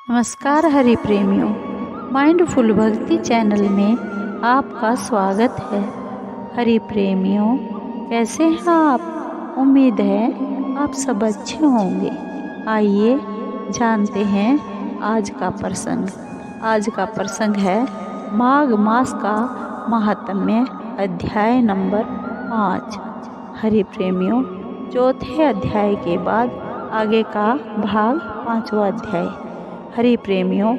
नमस्कार हरि प्रेमियों, माइंडफुल भक्ति चैनल में आपका स्वागत है। हरि प्रेमियों, कैसे हैं आप? उम्मीद है आप सब अच्छे होंगे। आइए जानते हैं आज का प्रसंग। आज का प्रसंग है माघ मास का महात्म्य, अध्याय नंबर 5। हरि प्रेमियों, चौथे अध्याय के बाद आगे का भाग 5वां अध्याय। हरि प्रेमियों,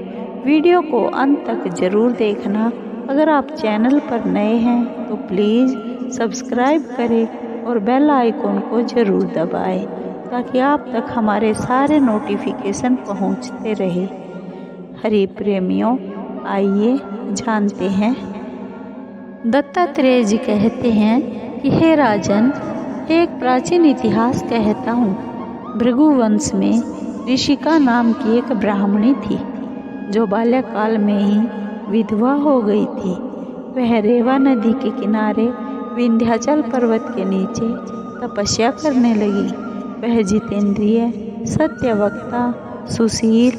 वीडियो को अंत तक ज़रूर देखना। अगर आप चैनल पर नए हैं तो प्लीज़ सब्सक्राइब करें और बेल आइकॉन को ज़रूर दबाएं ताकि आप तक हमारे सारे नोटिफिकेशन पहुंचते रहे। हरि प्रेमियों, आइए जानते हैं। दत्तात्रेय जी कहते हैं कि हे राजन, एक प्राचीन इतिहास कहता हूँ। भृगुवंश में ऋषिका नाम की एक ब्राह्मणी थी जो बाल्यकाल में ही विधवा हो गई थी। वह रेवा नदी के किनारे विंध्याचल पर्वत के नीचे तपस्या करने लगी। वह जितेंद्रिय, सत्यवक्ता, सुशील,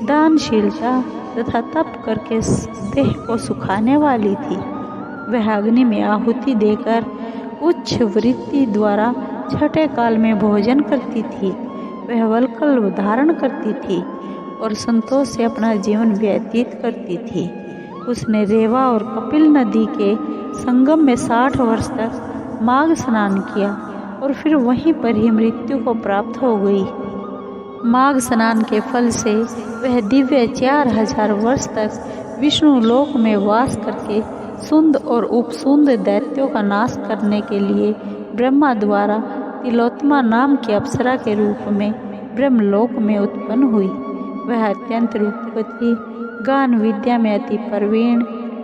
दानशीलता तथा तप करके देह को सुखाने वाली थी। वह अग्नि में आहुति देकर उच्च वृत्ति द्वारा छठे काल में भोजन करती थी। वह वल्कल धारण करती थी और संतोष से अपना जीवन व्यतीत करती थी। उसने रेवा और कपिल नदी के संगम में 60 वर्ष तक माघ स्नान किया और फिर वहीं पर ही मृत्यु को प्राप्त हो गई। माघ स्नान के फल से वह दिव्य 4000 वर्ष तक विष्णु लोक में वास करके सुंद और उपसुंद दैत्यों का नाश करने के लिए ब्रह्मा द्वारा तिलोत्तमा नाम की अप्सरा के रूप में ब्रह्मलोक में उत्पन्न हुई। वह अत्यंत रूपवती, गान विद्या में अति प्रवीण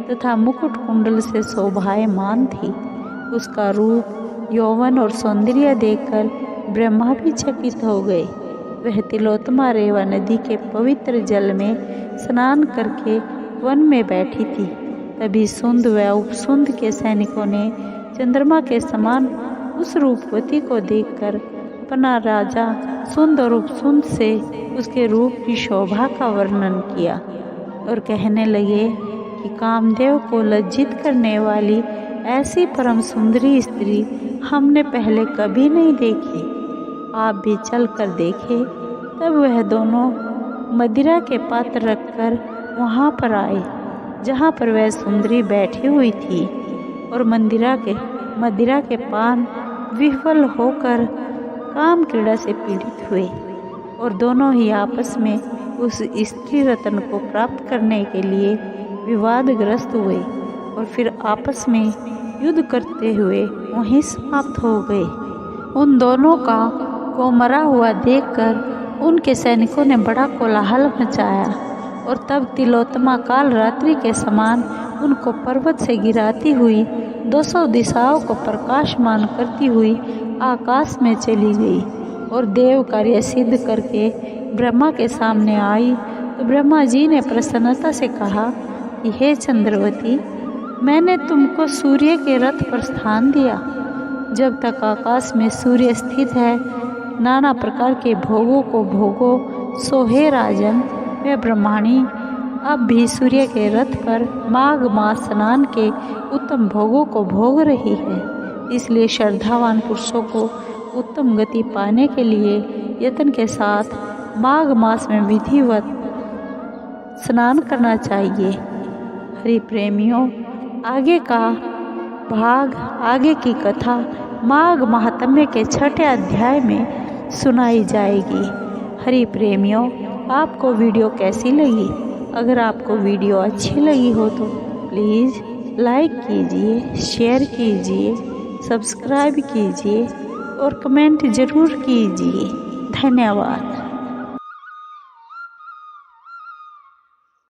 तथा मुकुट कुंडल से शोभायमान थी। उसका रूप, यौवन और सौंदर्य देखकर ब्रह्मा भी चकित हो गए। वह तिलोत्तमा रेवा नदी के पवित्र जल में स्नान करके वन में बैठी थी। तभी सुंद व उपसुंद के सैनिकों ने चंद्रमा के समान उस रूपवती को देखकर अपना राजा सुंद और उपसुंद से उसके रूप की शोभा का वर्णन किया और कहने लगे कि कामदेव को लज्जित करने वाली ऐसी परम सुंदरी स्त्री हमने पहले कभी नहीं देखी। आप भी चल कर देखें। तब वह दोनों मदिरा के पात्र रखकर वहाँ पर आए जहाँ पर वह सुंदरी बैठी हुई थी और मदिरा के पान विफल होकर काम कीड़ा से पीड़ित हुए और दोनों ही आपस में उस स्त्री रत्न को प्राप्त करने के लिए विवादग्रस्त हुए और फिर आपस में युद्ध करते हुए वहीं समाप्त हो गए। उन दोनों को मरा हुआ देखकर उनके सैनिकों ने बड़ा कोलाहल मचाया और तब तिलोत्तमा काल रात्रि के समान उनको पर्वत से गिराती हुई 200 दिशाओं को प्रकाशमान करती हुई आकाश में चली गई और देव कार्य सिद्ध करके ब्रह्मा के सामने आई। तो ब्रह्मा जी ने प्रसन्नता से कहा कि हे चंद्रवती, मैंने तुमको सूर्य के रथ पर स्थान दिया। जब तक आकाश में सूर्य स्थित है, नाना प्रकार के भोगों को भोगो। सो हे राजन, वह ब्रह्माणी अब भी सूर्य के रथ पर माघ मास स्नान के उत्तम भोगों को भोग रही है। इसलिए श्रद्धावान पुरुषों को उत्तम गति पाने के लिए यत्न के साथ माघ मास में विधिवत स्नान करना चाहिए। हरि प्रेमियों, आगे का भाग, आगे की कथा माघ महात्म्य के 6ठे अध्याय में सुनाई जाएगी। हरि प्रेमियों, आपको वीडियो कैसी लगी? अगर आपको वीडियो अच्छी लगी हो तो प्लीज़ लाइक कीजिए, शेयर कीजिए, सब्सक्राइब कीजिए और कमेंट ज़रूर कीजिए। धन्यवाद।